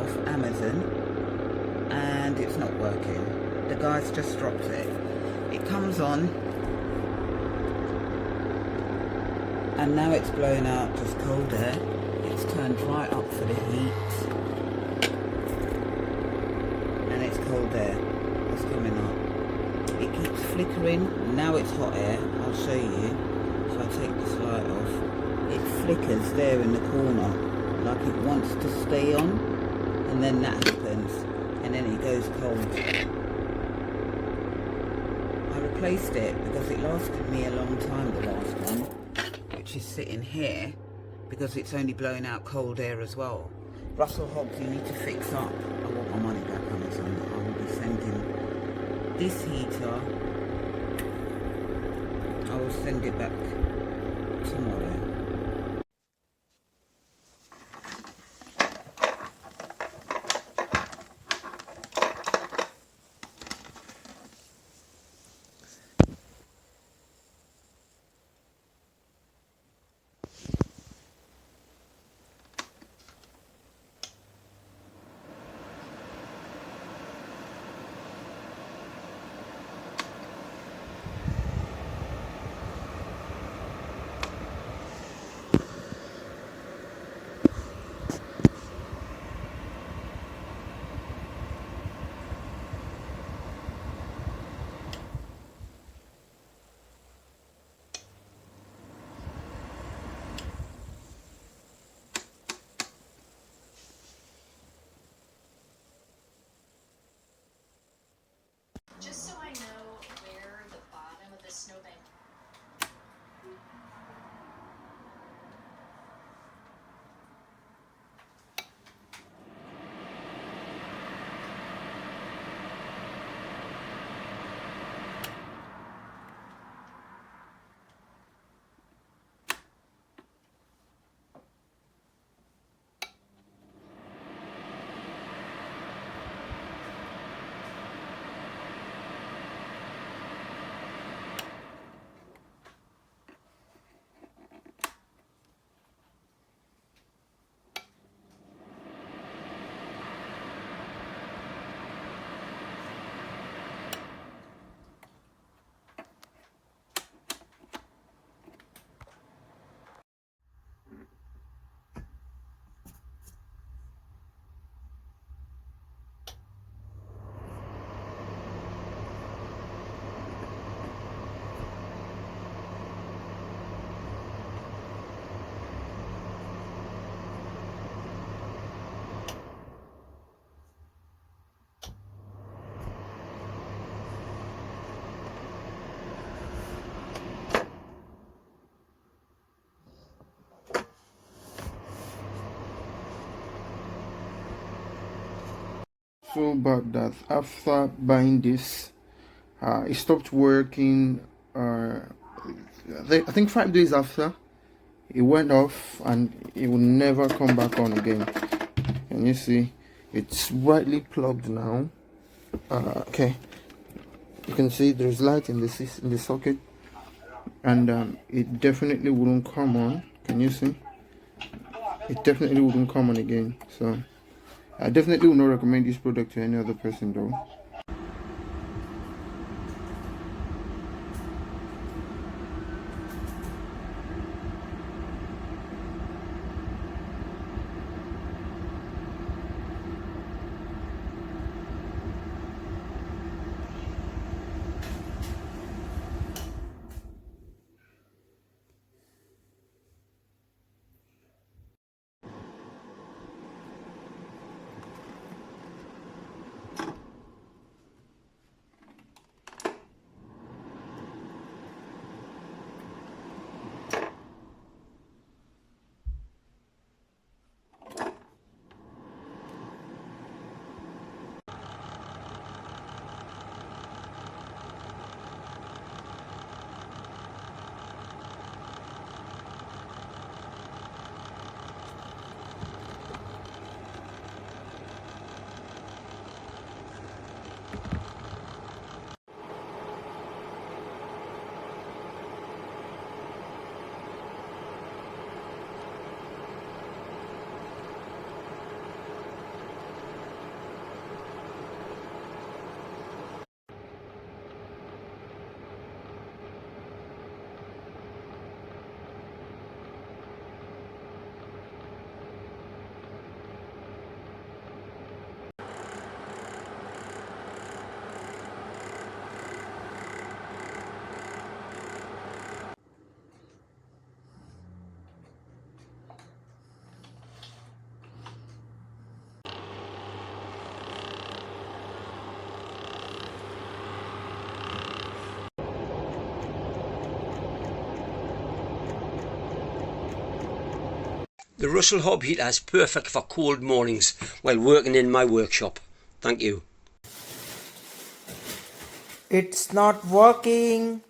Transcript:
off Amazon and it's not working. The guy's just dropped it. It comes on and now it's blowing out just cold air. It's turned right up for the heat and it's cold air that's coming up. It keeps flickering. Now it's hot air. I'll show you. So I'll take this light off. It flickers there in the corner like it wants to stay on, and then that happens and then it goes cold. I replaced it because it lasted me a long time, the last one, which is sitting here, because it's only blowing out cold air as well. Russell Hobbs, you need to fix up. I want my money back on this one. I will be sending this heater, I will send it back tomorrow. Just so I know where the bottom of the snowbank. So bad that after buying this, it stopped working. I think 5 days after, it went off and it will never come back on again. And you see, it's brightly plugged now. Okay, you can see there's light in the socket, and it definitely wouldn't come on. Can you see? It definitely wouldn't come on again. So I definitely would not recommend this product to any other person though. The Russell Hob heater is perfect for cold mornings while working in my workshop. Thank you. It's not working.